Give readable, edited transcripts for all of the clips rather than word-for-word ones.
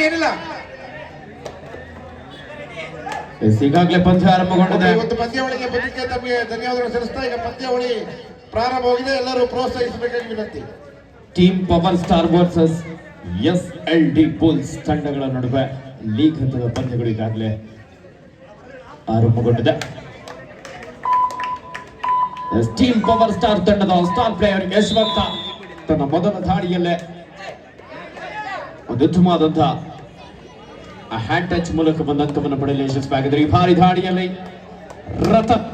ಏನಿಲ್ಲ. ಈಗಾಗಲೇ ಪಂದ್ಯ ಆರಂಭಗೊಂಡಿದೆ. ಇವತ್ತು ಪಂದ್ಯಾವಳಿಗೆ ಬಂದಿದ್ದೆ ತಮಗೆ ಧನ್ಯವಾದಗಳು ಸಲ್ಲಿಸ್ತಾ ಈಗ ಪಂದ್ಯಾವಳಿ ಪ್ರಾರಂಭವಾಗಿದೆ. ಎಲ್ಲರೂ ಪ್ರೋತ್ಸಾಹಿಸಬೇಕಾಗಿ ವಿನಂತಿ. Team power star versus SLD Bulls ತಂಡಗಳ ನಡುವೆ ಲೀಗ್ ಹಂತದ ಪಂದ್ಯಗಳು ಈಗಾಗಲೇ ಆರಂಭಗೊಂಡಿದೆ. ಟೀಮ್ ಪವರ್ ಸ್ಟಾರ್ ತಂಡದ ಸ್ಟಾರ್ ಪ್ಲೇಯರ್ ಯಶವಂತ ತನ್ನ ಮೊದಲ ದಾಳಿಯಲ್ಲೇ ಒಂದು ಉತ್ತಮವಾದಂತಹ ಹ್ಯಾಂಡ್ ಟಚ್ ಮೂಲಕ ಬಂದ ಅಂಕವನ್ನು ಪಡೆಯಲು ಯಶಸ್ವಿಯಾಗಿದ್ದಾರೆ. ಈ ಬಾರಿ ದಾಳಿಯಲ್ಲಿ ರತನ್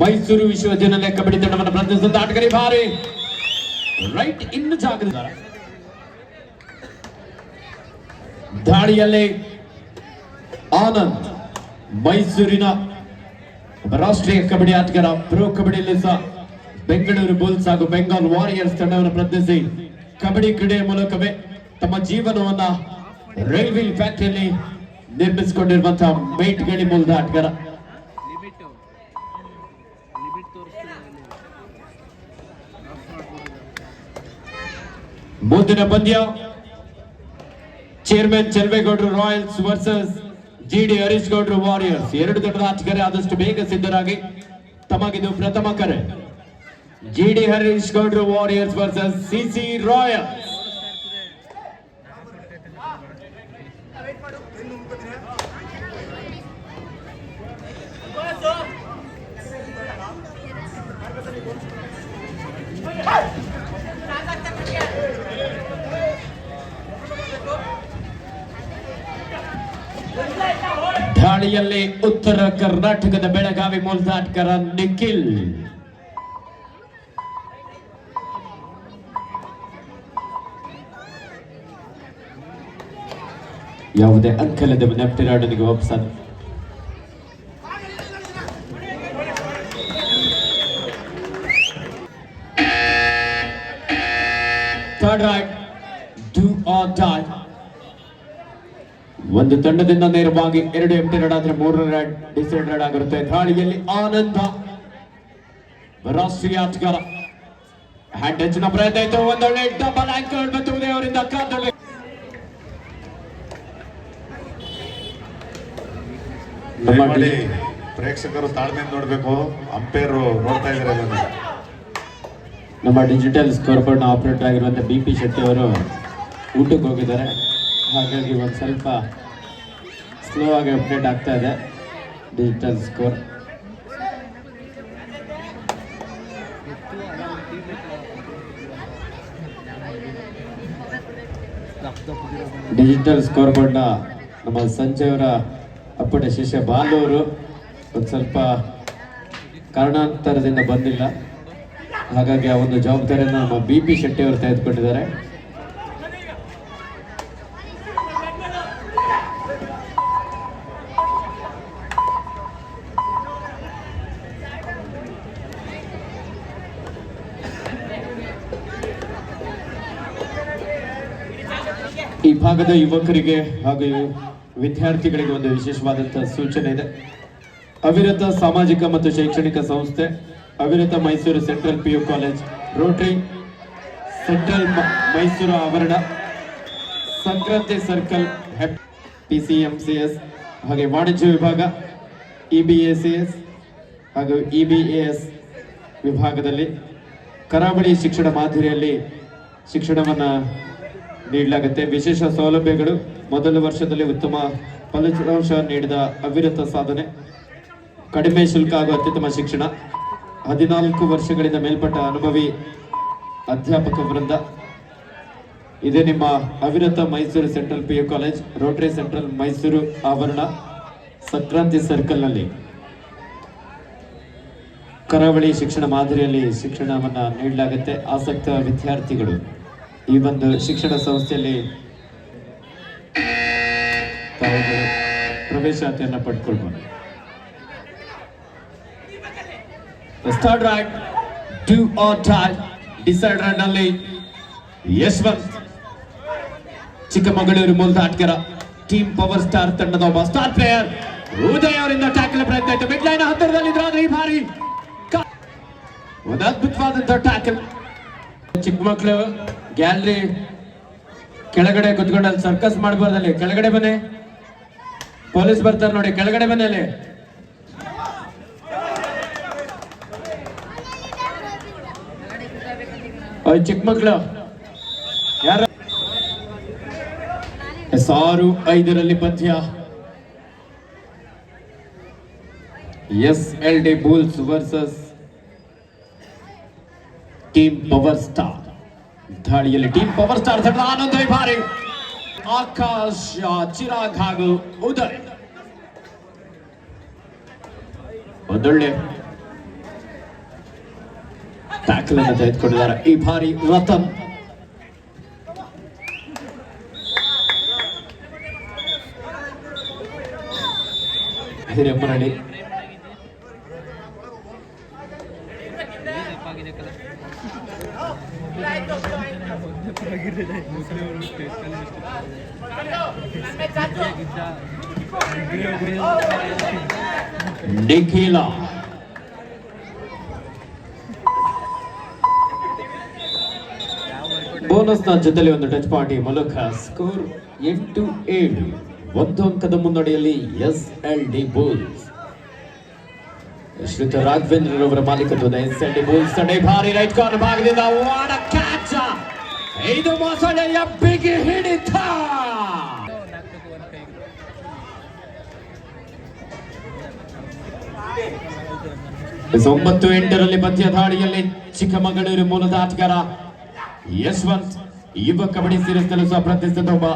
ಮೈಸೂರು ವಿಶ್ವವಿದ್ಯಾನಿಲಯ ಕಬಡ್ಡಿ ತಂಡವನ್ನು ಪ್ರತಿನಿಧಿಸಿದ ಆಟಗಾರ ಈ ಬಾರಿ ರೈಟ್ ಇನ್ನು ಜಾಗದಿದ್ದಾರೆ. ದಾಳಿಯಲ್ಲಿ ಆನಂದ್ ಮೈಸೂರಿನ ರಾಷ್ಟ್ರೀಯ ಕಬಡ್ಡಿ ಆಟಗಾರ, ಪ್ರೋ ಕಬಡ್ಡಿಯಲ್ಲಿ ಸಹ ಬೆಂಗಳೂರು ಬುಲ್ಸ್ ಹಾಗೂ ಬೆಂಗಾಲ್ ವಾರಿಯರ್ಸ್ ತಂಡವನ್ನು ಪ್ರತಿನಿಧಿಸಿ ಕಬಡ್ಡಿ ಕ್ರೀಡೆಯ ಮೂಲಕವೇ ತಮ್ಮ ಜೀವನವನ್ನ ರೈಲ್ವೆ ಫ್ಯಾಕ್ಟರಿಯಲ್ಲಿ ನಿರ್ಮಿಸಿಕೊಂಡಿರುವಂತಹ ಮೈಟ್ ಗಳಿ ಮೂಲದ ಆಟಗಾರ. ಮುಂದಿನ ಪಂದ್ಯ ಚೇರ್ಮನ್ ಚೆಲ್ವೇಗೌಡರು ರಾಯಲ್ಸ್ ವರ್ಸಸ್ GD ಹರೀಶ್ ಗೌಡ್ರು ವಾರಿಯರ್ಸ್. ಎರಡು ತಂಡದ ಆಟಗಾರ ಆದಷ್ಟು ಬೇಗ ಸಿದ್ಧರಾಗಿ. ತಮಗಿದು ಪ್ರಥಮ ಕರೆ. GD ಹರೀಶ್ ಗೌಡ್ರು ವಾರಿಯರ್ಸ್ ವರ್ಸಸ್ CC ರಾಯಲ್ಸ್. ದಾಳಿಯಲ್ಲಿ ಉತ್ತರ ಕರ್ನಾಟಕದ ಬೆಳಗಾವಿ ಮೂಲದ ಆಟಗಾರ ನಿಖಿಲ್. ಯಾವುದೇ ಅಂಕಲದ ನೆಪ್ಟಿರಾಡನಿಗೆ ವಾಪಸ್. Third right, do or dye. ಒಂದು ತಂಡದಿಂದ ನೇರವಾಗಿ 2 ಎಂಟಿ ರನ್ ಆದ್ರೆ 3 ರನ್ ಡಿಸೈಡ್ ರನ್ ಆಗಿರುತ್ತೆ. ದಾಳಿಯಲ್ಲಿ ಆನಂದ ರಾಷ್ಟ್ರೀಯ ಆಟಗಾರ ಹ್ಯಾಂಡ್ ಟಚ್ನ ಪ್ರಯತ್ನ ಇತ್ತು. ಒಂದೊಳ್ಳೆ ಡಬಲ್ ಆಂಕಲ್ ಮತ್ತು ಉದಯ ಅವರಿಂದ ಕಾದಲ್ಲಿ ಪ್ರೇಕ್ಷಕರು ತಾಳ್ಮೆ ನೋಡ್ಬೇಕು. ಅಂಪೇರ್ ನೋಡ್ತಾ ಇದ್ದಾರೆ. ನಮ್ಮ ಡಿಜಿಟಲ್ ಸ್ಕೋರ್ ಬೋರ್ಡ್ ಆಪರೇಟರ್ ಆಗಿರುವಂತಹ BP ಶೆಟ್ಟಿ ಅವರು ಊಟಕ್ಕೆ ಹೋಗಿದ್ದಾರೆ. ಹಾಗಾಗಿ ಒಂದು ಸ್ವಲ್ಪ ಸ್ಲೋ ಆಗಿ ಅಪ್ಡೇಟ್ ಆಗ್ತಾ ಇದೆ ಡಿಜಿಟಲ್ ಸ್ಕೋರ್. ಡಿಜಿಟಲ್ ಸ್ಕೋರ್ ಬೋರ್ಡ್ನ ನಮ್ಮ ಸಂಜಯ್ ಅವರ ಅಪ್ಪಟ ಶಿಷ್ಯ ಬಾಲು ಅವರು ಒಂದು ಸ್ವಲ್ಪ ಕಾರಣಾಂತರದಿಂದ ಬಂದಿಲ್ಲ. ಹಾಗಾಗಿ ಆ ಒಂದು ಜವಾಬ್ದಾರಿಯನ್ನು ನಮ್ಮ BP ಶೆಟ್ಟಿ ಅವರು ತೆಗೆದುಕೊಂಡಿದ್ದಾರೆ. ಈ ಭಾಗದ ಯುವಕರಿಗೆ ಹಾಗೂ ವಿದ್ಯಾರ್ಥಿಗಳಿಗೆ ಒಂದು ವಿಶೇಷವಾದಂತಹ ಸೂಚನೆ ಇದೆ. ಅವಿರತ ಸಾಮಾಜಿಕ ಮತ್ತು ಶೈಕ್ಷಣಿಕ ಸಂಸ್ಥೆ, ಅವಿರತ Mysuru central PU college, Rotary central Mysuru ಆವರಣ, ಸಂಕ್ರಾಂತಿ ಸರ್ಕಲ್, PCMCS ಹಾಗೆ ವಾಣಿಜ್ಯ ವಿಭಾಗ, EBACS ಹಾಗೂ EBAS ವಿಭಾಗದಲ್ಲಿ ಕರಾವಳಿ ಶಿಕ್ಷಣ ಮಾದರಿಯಲ್ಲಿ ಶಿಕ್ಷಣವನ್ನು ನೀಡಲಾಗುತ್ತೆ. ವಿಶೇಷ ಸೌಲಭ್ಯಗಳು: ಮೊದಲ ವರ್ಷದಲ್ಲಿ ಉತ್ತಮ ಫಲಿತಾಂಶ ನೀಡಿದ ಅವಿರತ ಸಾಧನೆ, ಕಡಿಮೆ ಶುಲ್ಕ ಹಾಗೂ ಅತ್ಯುತ್ತಮ ಶಿಕ್ಷಣ, 14 ವರ್ಷಗಳಿಂದ ಮೇಲ್ಪಟ್ಟ ಅನುಭವಿ ಅಧ್ಯಾಪಕ ವೃಂದ. ಇದೇ ನಿಮ್ಮ ಅವಿರತ Mysuru central PU college, Rotary central Mysuru ಆವರಣ, ಸಂಕ್ರಾಂತಿ ಸರ್ಕಲ್ನಲ್ಲಿ ಕರಾವಳಿ ಶಿಕ್ಷಣ ಮಾದರಿಯಲ್ಲಿ ಶಿಕ್ಷಣವನ್ನು ನೀಡಲಾಗುತ್ತೆ. ಆಸಕ್ತ ವಿದ್ಯಾರ್ಥಿಗಳು ಈ ಒಂದು ಶಿಕ್ಷಣ ಸಂಸ್ಥೆಯಲ್ಲಿ ಪ್ರವೇಶಾತಿಯನ್ನು ಪಡ್ಕೊಳ್ಬೋದು. Start right, do or die decide run ಅಲ್ಲಿ ಯಶವಂತ್ ಚಿಕ್ಕಮಗಳೂರು ಮೂಲದ ಆಟಗಾರ, ಟೀಮ್ ಪವರ್ ಸ್ಟಾರ್ ತಂಡದ ಒಬ್ಬ ಸ್ಟಾರ್ ಪ್ಲೇಯರ್ ಉದಯ್ ಅವರಿಂದ ಟ್ಯಾಕಲ್ ಪ್ರಯತ್ನ ಇತ್ತು. ಮಿಡ್ ಲೈನ್ ಹತ್ತಿರದಲ್ಲಿದ್ರು. ಆದ್ರೆ ಈ ಬಾರಿ ಒಂದು ಅದ್ಭುತವಾದಂತಹ ಟ್ಯಾಕಲ್. ಚಿಕ್ಕಮಕ್ಕಳು ಗ್ಯಾಲರಿ ಕೆಳಗಡೆ ಕುತ್ಕೊಂಡಲ್ಲಿ ಸರ್ಕಸ್ ಮಾಡಬಾರ್ದಲ್ಲಿ, ಕೆಳಗಡೆ ಬನ್ನಿ. ಪೊಲೀಸ್ ಬರ್ತಾರೆ ನೋಡಿ, ಕೆಳಗಡೆ ಬನ್ನಿ. ಅಲ್ಲಿ ಚಿಕ್ಕ ಮಕ್ಕಳು ಯಾರು? 6-5 ಪಂದ್ಯ. SLD Bulls versus team power star. ದಾಳಿಯಲ್ಲಿ ಟೀಮ್ ಪವರ್ ಸ್ಟಾರ್ ತಂಡ ಆನಂದ ವಿಭಾರಿ, ಆಕಾಶ್, ಚಿರಾಗ್ ಹಾಗೂ ಉದಯ್. ಒಂದೊಳ್ಳೆ ಟ್ಯಾಕಲ್ ಅನ್ನು ತೆಗೆದುಕೊಂಡಿದ್ದಾರೆ ಈ ಬಾರಿ ರತನ್. ಹಿರೇಮರಳಿ ನಿಖಿಲ ಬೋನಸ್ ನ ಜೊತೆಲಿ ಒಂದು ಟಚ್ ಪಾರ್ಟಿ ಮೂಲಕ ಸ್ಕೋರ್ 8-7. 1 ಅಂಕದ ಮುನ್ನಡೆಯಲ್ಲಿ SLD ಬುಲ್ಸ್. ಶ್ರೀಯುತ ರಾಘವೇಂದ್ರರವರ ಮಾಲೀಕತ್ವದ SLD ಬುಲ್ಸ್ ತಂಡ ಭಾರಿ ರೈಟ್ ಕಾರ್ನರ್ ಭಾಗದಿಂದ ವಾಡ ಕ್ಯಾಚ್. ಇದು ಮೊಸಳೆಯ ಬಿಗಿ ಹಿಡಿತ. 9-8 ಪಂದ್ಯ. ದಾಳಿಯಲ್ಲಿ ಚಿಕ್ಕಮಗಳೂರು ಮೂಲದ ಆಟಗಾರ ಯಶವಂತ್, ಯುವ ಕಬಡ್ಡಿ ಸೀರೀಸ್ ಸಹ ಪ್ರತಿಷ್ಠಿತ ಒಬ್ಬ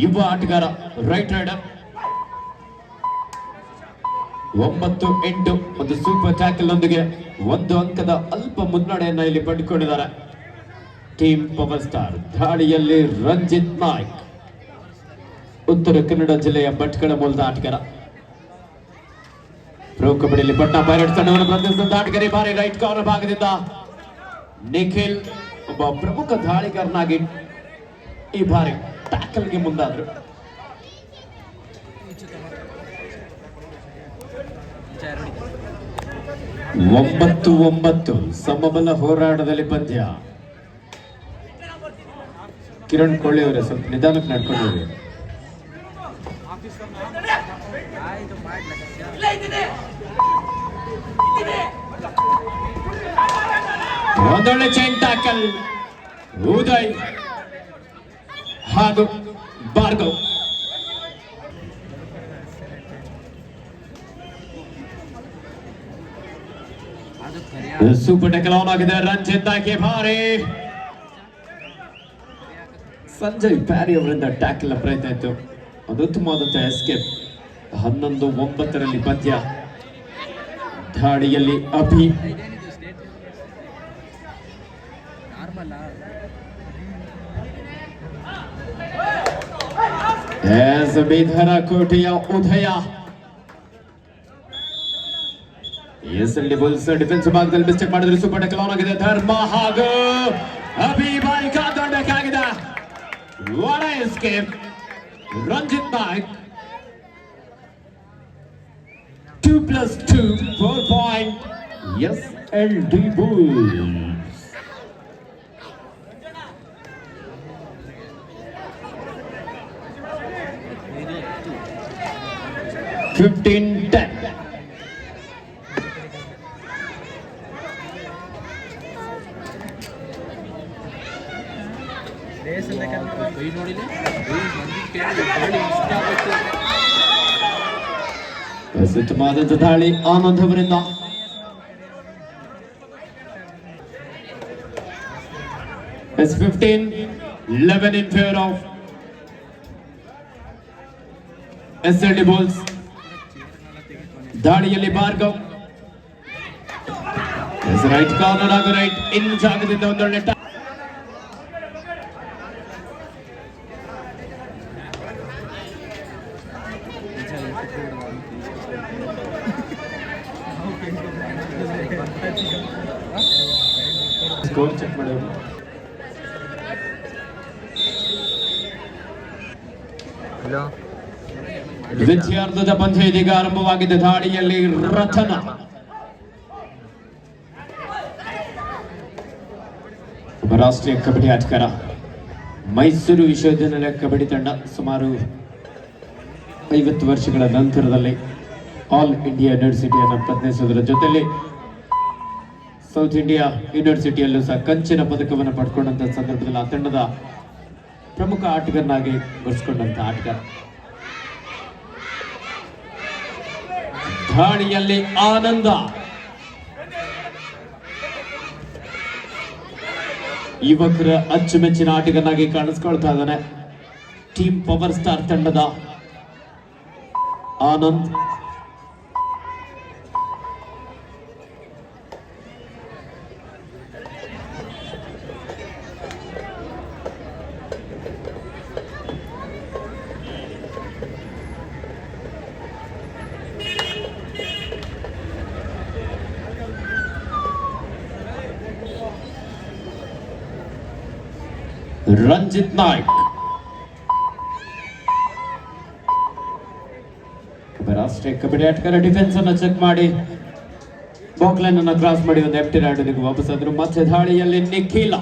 ಯುವ ಆಟಗಾರ, ರೈಟ್ ರೈಡರ್. 9-8 ಒಂದು ಸೂಪರ್ ಟ್ಯಾಕಲ್ ನೊಂದಿಗೆ 1 ಅಂಕದ ಅಲ್ಪ ಮುನ್ನಡೆಯನ್ನ ಇಲ್ಲಿ ಪಡೆದುಕೊಂಡಿದ್ದಾರೆ ಟೀಮ್ ಪವರ್ ಸ್ಟಾರ್. ದಾಳಿಯಲ್ಲಿ ರಂಜಿತ್ ನಾಯ್ಕ್, ಉತ್ತರ ಕನ್ನಡ ಜಿಲ್ಲೆಯ ಭಟ್ಕಳ ಮೂಲದ ಆಟಗಾರ. ಪ್ರೋ ಕಬಡ್ಡಿಯಲ್ಲಿ ಪಟ್ನಾ ಪೈರೇಟ್ಸ್ ತಂಡವನ್ನು ಪ್ರತಿನಿಧಿಸಿದ ಆಟಗಾರ. ಬಾರಿ ರೈಟ್ ಕಾರ್ನರ್ ಭಾಗದಿಂದ ನಿಖಿಲ್ ಒಬ್ಬ ಪ್ರಮುಖ ದಾಳಿಗಾರನಾಗಿ ಈ ಬಾರಿ ಟ್ಯಾಕಲ್ಗೆ ಮುಂದಾದ್ರು. 9-9 ಸಮಬಲ ಹೋರಾಟದಲ್ಲಿ ಪಂದ್ಯ. ಕಿರಣ್ ಕೊಳ್ಳಿ ಅವರೇ ಸ್ವಲ್ಪ ನಿಧಾನಕ್ಕೆ ನಡ್ಕೊಂಡು. ಒಂದೊಳ್ಳೆ ಚೈನ್ ಟ್ಯಾಕಲ್ ಉದಯ್ ಹಾಗೂ ಭಾರ್ಗವ್. ಸೂಪರ್ ಟ್ಯಾಕಲ್ ಆನ್ ಆಗಿದೆ. ರಂಜಿತ್ ನಾಯ್ಕ್ ಭಾರಿ. ಸಂಜಯ್ ಪ್ಯಾರಿ ಅವರಿಂದ ಟ್ಯಾಕಲ್ ಪ್ರಯತ್ನ ಇತ್ತು, ಅದು ಉತ್ತಮವಾದಂತಹ ಎಸ್ಕೇಪ್. 11-9 ಪಂದ್ಯ. ದಾಳಿಯಲ್ಲಿ ಅಭಿ, ಬೀದರ ಕೋಟೆಯ ಉದಯ. SLD ಬುಲ್ಸ್ ಡಿಫೆನ್ಸ್ ಭಾಗದಲ್ಲಿ ಮಿಸ್ಟೇಕ್ ಮಾಡಿದ್ರೆ ಸೂಪರ್ ಟ್ಯಾಕಲ್ ಆನ್ ಆಗಿದೆ. ಧರ್ಮ ಹಾಗೂ ಅಭಿ ಬಾರಿ ಕಾದಾಡಬೇಕಾಗಿದೆ. What a escape. Ranjit Naik 2+2 4 point SLD Bulls. 15-10. ಉತ್ತಮವಾದ ದಾಳಿ ಆನಂದ್ ಅವರಿಂದ. It's 15-11 in favor of SLD Bulls. ದಾಳಿಯಲ್ಲಿ ಭಾರ್ಗವ್ ರೈಟ್ ಕಾರ್ನರ್ ಹಾಗೂ ರೈಟ್ ಇನ್ ಜಾಗದಿಂದ ಒಂದೊಳ್ಳೆ ಸ್ಕೋರ್ ಚೆಕ್ ಮಾಡೋದು. ದ್ವಿತೀಯಾರ್ಧದ ಪಂದ್ಯ ಇದೀಗ ಆರಂಭವಾಗಿದೆ. ದಾಳಿಯಲ್ಲಿ ರತನ, ಒಬ್ಬ ರಾಷ್ಟ್ರೀಯ ಕಬಡ್ಡಿ ಆಟಗಾರ. ಮೈಸೂರು ವಿಶ್ವವಿದ್ಯಾನಿಲಯ ಕಬಡ್ಡಿ ತಂಡ ಸುಮಾರು 50 ವರ್ಷಗಳ ನಂತರದಲ್ಲಿ ಆಲ್ ಇಂಡಿಯಾ ಯೂನಿವರ್ಸಿಟಿಯನ್ನು ಪ್ರತಿನಿಧಿಸುವುದರ ಜೊತೆಯಲ್ಲಿ ಸೌತ್ ಇಂಡಿಯಾ ಯೂನಿವರ್ಸಿಟಿಯಲ್ಲೂ ಸಹ ಕಂಚಿನ ಪದಕವನ್ನು ಪಡ್ಕೊಂಡಂತ ಸಂದರ್ಭದಲ್ಲಿ ಆ ತಂಡದ ಪ್ರಮುಖ ಆಟಗಾರನಾಗಿ ಗುರುತಿಸಿಕೊಂಡಂತ ಆಟಗಾರ. ದಾಳಿಯಲ್ಲಿ ಆನಂದ, ಯುವಕರ ಅಚ್ಚುಮೆಚ್ಚಿನ ಆಟಗಾರನಾಗಿ ಕಾಣಿಸ್ಕೊಳ್ತಾ ಇದ್ದಾನೆ. ಟೀಮ್ ಪವರ್ ಸ್ಟಾರ್ ತಂಡದ ಆನಂದ್. ರಂಜಿತ್ ನಾಯ್ಕ್ ರಾಷ್ಟ್ರೀಯ ಕಬಡ್ಡಿ ಆಟಗಾರ. ಡಿಫೆನ್ಸ್ ಅನ್ನು ಚೆಕ್ ಮಾಡಿ ಬಾಕ್ ಲೈನ್ ಅನ್ನು ಕ್ರಾಸ್ ಮಾಡಿ ಒಂದು ಎಂಪ್ಟಿ ರಾಡಿಗೆ ವಾಪಸ್ ಆದ್ರು. ಮತ್ತೆ ದಾಳಿಯಲ್ಲಿ ನಿಖಿಲ,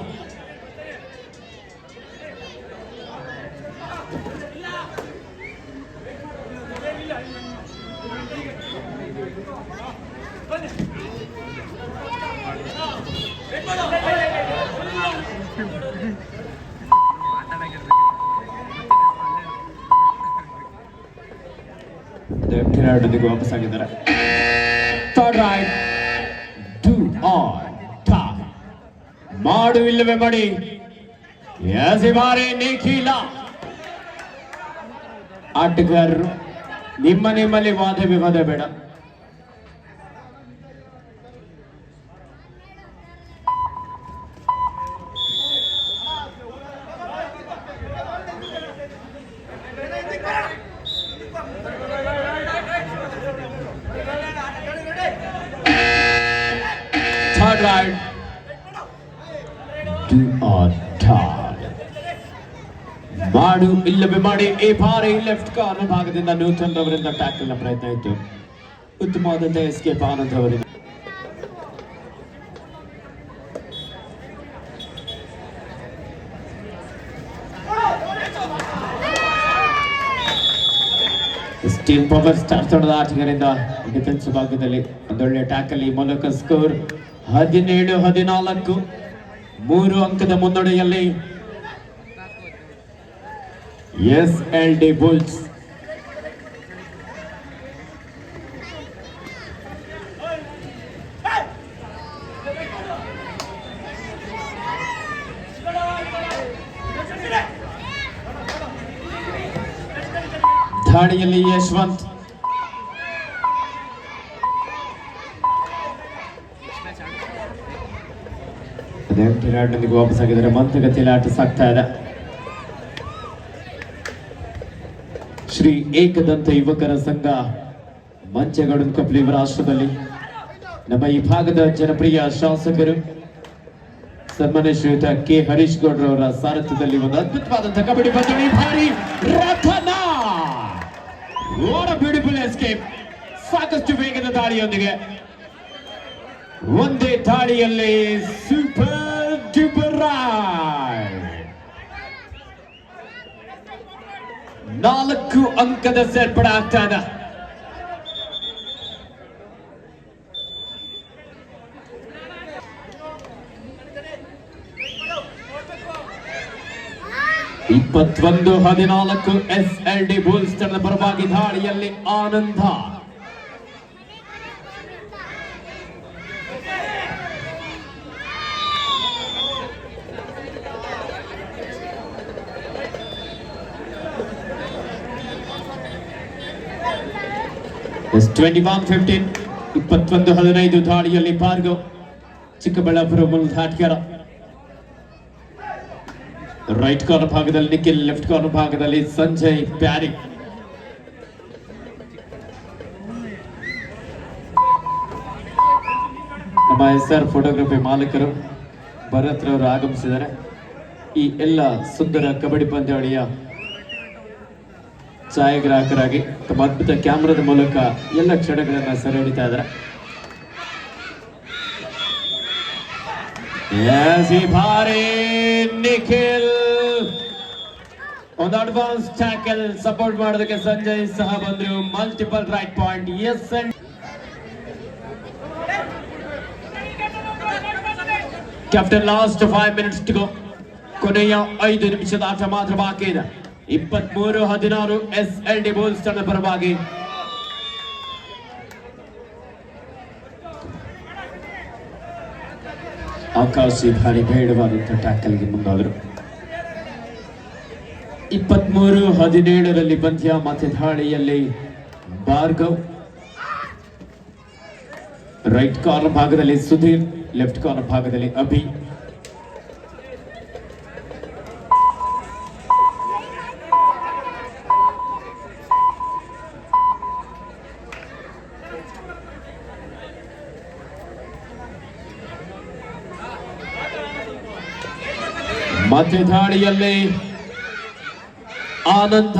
ಎಂಟಿರಾಡೊಂದಿಗೆ ವಾಪಸ್ ಆಗಿದ್ದಾರೆ. Third right, do or dye, ಮಾಡು ಇಲ್ಲವೇ ಮಾಡಿ. ಈ ಬಾರಿ ನಿಖಿಲ. ಆಟಗಾರರು ನಿಮ್ಮಲ್ಲಿ ವಾದ ವಿವಾದ ಬೇಡ. Third right, do or die, ಮಾಡು ಇಲ್ಲವೇ ಮಾಡಿ. ಈ ಬಾರಿ ಲೆಫ್ಟ್ ಕಾರ್ನರ್ ಭಾಗದಿಂದ ನೂತನ್ ಅವರಿಂದ ಟ್ಯಾಕಲ್ ನ ಪ್ರಯತ್ನ ಇತ್ತು. ಉತ್ತಮವಾದಂತಹ ಎಸ್ಕೇಪ್ ಆನಂದ್ ಅವರಿಂದ. ಟೀಮ್ ಪವರ್ ಸ್ಟಾರ್ ತಂಡದ ಆಟಗಾರರಿಂದ ಡಿಫೆನ್ಸ್ ಭಾಗದಲ್ಲಿ ಒಂದೊಳ್ಳೆ ಟ್ಯಾಕಲ್. ಈ ಮೂಲಕ ಸ್ಕೋರ್ 17-14, 3 ಅಂಕದ ಮುನ್ನಡೆಯಲ್ಲಿ SLD ಬುಲ್ಸ್. ದಾಳಿಯಲ್ಲಿ ಯಶವಂತ್, ಎಂಟಿರಾಡ್ನೊಂದಿಗೆ ವಾಪಸ್ ಆಗಿದ್ದಾರೆ. ಮಂದಗತಿಯಲ್ಲಿ ಆಟ ಸಾಗ್ತಾ ಇದೆ. ಶ್ರೀ ಏಕದಂತ ಯುವಕರ ಸಂಘ ಮಂಚಗೌಡನ ಕೊಪ್ಪಲಿ ಇವರ ಆಶ್ರಮದಲ್ಲಿ ನಮ್ಮ ಈ ಭಾಗದ ಜನಪ್ರಿಯ ಶಾಸಕರು ಸನ್ಮಾನ್ಯ ಶ್ರೀಯುತ ಕೆ ಹರೀಶ್ ಗೌಡ್ರವರ ಸಾರಥ್ಯದಲ್ಲಿ ಒಂದು ಅದ್ಭುತವಾದಂತಹ ಕಬಡ್ಡಿ ಪಂದ್ಯ. ಭಾರಿ ರಥನ, ವಾಟ್ ಅ ಬ್ಯೂಟಿಫುಲ್ ಎಸ್ಕೇಪ್. ಸಾಕಷ್ಟು ವೇಗದ ದಾಳಿಯೊಂದಿಗೆ ಒಂದೇ ದಾಳಿಯಲ್ಲಿ ಸೂಪರ್ ಡೂಪರ್ ರೈಡ್. 4 ಅಂಕದ ಸೇರ್ಪಡೆ ಆಗ್ತಾ ಇದೆ. ಇಪ್ಪತ್ತೊಂದು 14 SLD ಬುಲ್ಸ್ ತಂಡದ ಪರವಾಗಿ ದಾಳಿಯಲ್ಲಿ ಆನಂದ. It's 21-15, 21-15 ದಾಳಿಯಲ್ಲಿ ಭಾರ್ಗವ್, ಚಿಕ್ಕಬಳ್ಳಾಪುರ ಮೂಲದ ಆಟಗಾರ. ರೈಟ್ ಕಾರ್ನರ್ ಭಾಗದಲ್ಲಿ ನಿಖಿಲ್, ಲೆಫ್ಟ್ ಕಾರ್ನರ್ ಭಾಗದಲ್ಲಿ ಸಂಜಯ್ ಪ್ಯಾರಿ. ನಮ್ಮ SR ಫೋಟೋಗ್ರಫಿ ಮಾಲೀಕರು ಭರತ್ ರವರು ಆಗಮಿಸಿದ್ದಾರೆ. ಈ ಎಲ್ಲ ಸುಂದರ ಕಬಡ್ಡಿ ಪಂದ್ಯಾವಳಿಯ ಛಾಯಾಗ್ರಾಹಕರಾಗಿ ತಮ್ಮ ಅದ್ಭುತ ಕ್ಯಾಮರಾದ ಮೂಲಕ ಎಲ್ಲ ಕ್ಷಣಗಳನ್ನ ಸೆರೆ ಹಿಡಿತಾ ಇದ್ದಾರೆ. ಭಾರಿ ನಿಖಿಲ್ ಒಂದು ಅಡ್ವಾನ್ಸ್ ಟ್ಯಾಕಲ್ ಸಪೋರ್ಟ್ ಮಾಡೋದಕ್ಕೆ ಸಂಜಯ್ ಸಹ ಬಂದ್ರು. Multiple raid point. Yes and captain last 5 minutes to go. ಕೊನೆಯ 5 ನಿಮಿಷದ ಆಟ ಮಾತ್ರ ಬಾಕಿ ಇದೆ. 23-16 SLD ಬುಲ್ಸ್ ತಂಡದ ಪರವಾಗಿ. ಆಕಾಶ್ ಭಾರಿ ಬೇಡವಾದಂತಹ ಟ್ಯಾಕಲ್ಗೆ ಮುಂದಾದರು. 23-17 ಪಂದ್ಯ. ಮತ್ತೆ ದಾಳಿಯಲ್ಲಿ ಭಾರ್ಗವ್, ರೈಟ್ ಕಾರ್ನರ್ ಭಾಗದಲ್ಲಿ ಸುಧೀರ್, ಲೆಫ್ಟ್ ಕಾರ್ನರ್ ಭಾಗದಲ್ಲಿ ಅಭಿ. ಮತ್ತೆ ದಾಳಿಯಲ್ಲಿ ಆನಂದ,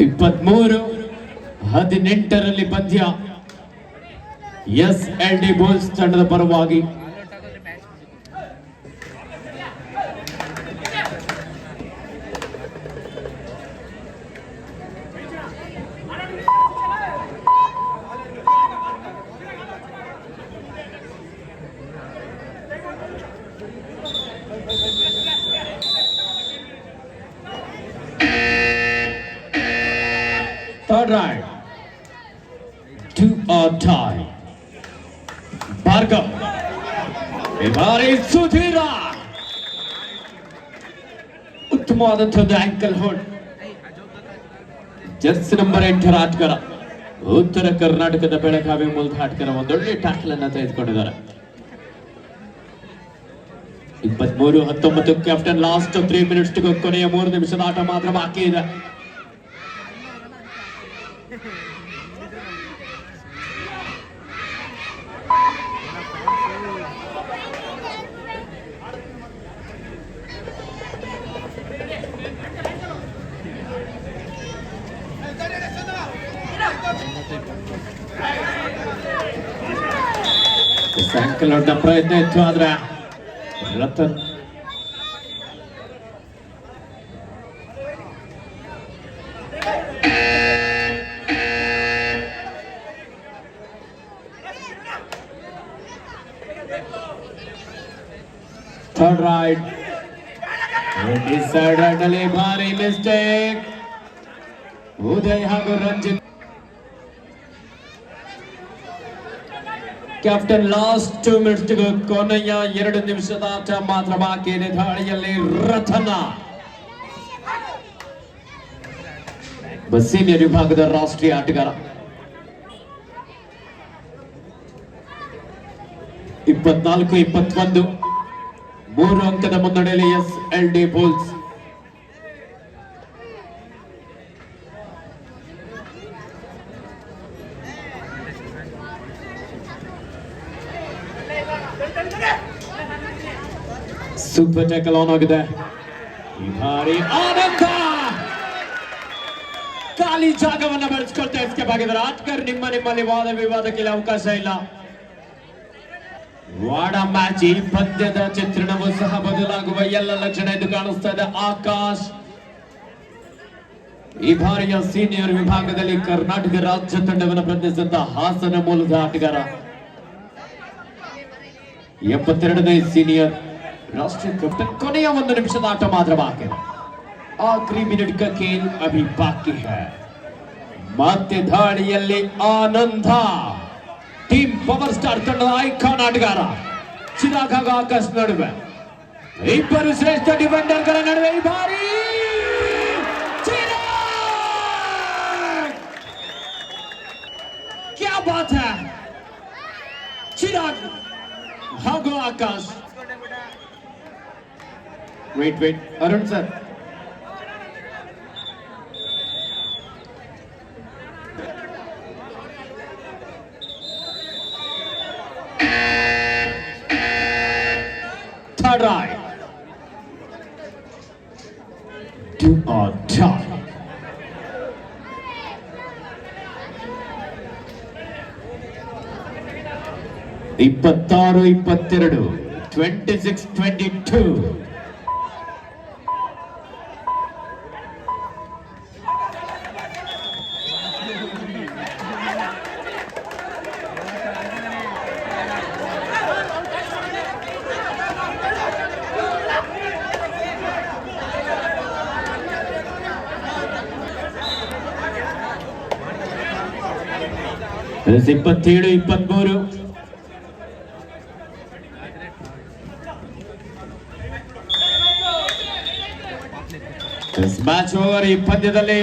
ಇಪ್ಪತ್ಮೂರು 18 ಪಂದ್ಯ. SLD ಬುಲ್ಸ್ ತಂಡದ ಪರವಾಗಿ. Third right, 2 or tie. Bhargav, ಈ ಬಾರಿ ಸುಧೀರ, ಉತ್ತಮವಾದಂತಹ ಆಂಕಲ್ ಹೋಲ್ಡ್. ಜರ್ಸಿ ನಂಬರ್ 8 ಆಟಗಾರ, ಉತ್ತರ ಕರ್ನಾಟಕದ ಬೆಳಗಾವಿ ಮೂಲದ ಆಟಗಾರ. ಒಂದೊಳ್ಳೆ ಟ್ಯಾಕಲ್ ಅನ್ನ ತೆಗೆದುಕೊಂಡಿದ್ದಾರೆ. 23-19 captain last 3 minutes to go. ಕೊನೆಯ 3 ನಿಮಿಷದ ಆಟ ಮಾತ್ರ ಬಾಕಿ ಇದೆ. ಸ್ಯಾಂಕಲ್ ಹೊಡ್ಡ ಪ್ರಯತ್ನ ಇತ್ತು, ಆದ್ರೆ ರತನ್ ಥರ್ಡ್ ರೈಟ್ ಡಿಸೈಡ್ ಭಾರಿ ಮಿಸ್ಟೇಕ್. ಉದಯ್ ಹಾಗೂ Ranjit. Captain last 2 minutes to go. ಕೊನೆಯ 2 ನಿಮಿಷದ ಆಟ ಮಾತ್ರ ಬಾಕಿ ಇದೆ. ದಾಳಿಯಲ್ಲಿ ರತನ, ಸೀನಿಯರ್ ವಿಭಾಗದ ರಾಷ್ಟ್ರೀಯ ಆಟಗಾರ. 24-21 3 ಅಂಕದ ಮುನ್ನಡೆಯಲ್ಲಿ SLD Bulls. Super tackle on ಆಗಿದೆ. ಈ ಬಾರಿ ಆನಂದ ಖಾಲಿ ಜಾಗವನ್ನ ಬಳಸ್ಕೊಳ್ತಾ ಎಸ್ಕೇಪ್ ಆಗಿದ್ದಾರೆ. ಆಟಗಾರ ನಿಮ್ಮಲ್ಲಿ ವಾದ ವಿವಾದಕ್ಕೆ ಅವಕಾಶ ಇಲ್ಲ. ವಾಡ ಮ್ಯಾಚ್. ಈ ಪಂದ್ಯದ ಚಿತ್ರಣವು ಸಹ ಬದಲಾಗುವ ಎಲ್ಲ ಲಕ್ಷಣ ಎಂದು ಕಾಣಿಸ್ತಾ ಇದೆ. ಆಕಾಶ್ ಈ ಬಾರಿಯ ಸೀನಿಯರ್ ವಿಭಾಗದಲ್ಲಿ ಕರ್ನಾಟಕ ರಾಜ್ಯ ತಂಡವನ್ನು ಪ್ರತಿನಿಧಿಸಿದ ಹಾಸನ ಮೂಲದ ಆಟಗಾರ. 72ನೇ ಸೀನಿಯರ್ ರಾಷ್ಟ್ರೀಯ ಕ್ಯಾಪ್ಟನ್. ಕೊನೆಯ 1 ನಿಮಿಷದ ಆಟ ಮಾತ್ರ ಬಾಕಿ ಇದೆ. ಆಖರಿ ಮಿನಿಟ್ का खेल अभी बाकी है. ಮತ್ತೆ ದಾಳಿಯಲ್ಲಿ ಆನಂದ, ಟೀಮ್ ಪವರ್ ಸ್ಟಾರ್ ತಂಡದ ಐಕಾನ್ ಆಟಗಾರ. ಚಿರಾಗ್ ಹಾಗೂ ಆಕಾಶ್ ನಡುವೆ ಇಬ್ಬರು ಶ್ರೇಷ್ಠ ಡಿಫೆಂಡರ್ಗಳ ನಡುವೆ ಈ ಬಾರಿ क्या बात है. ಚಿರಾಗ್ ಹಾಗೂ Akash. Wait Arun sir, third raid Do or die. ಇಪ್ಪತ್ತಾರು 26-22. It is 27-23. Match over. ಈ ಪಂದ್ಯದಲ್ಲಿ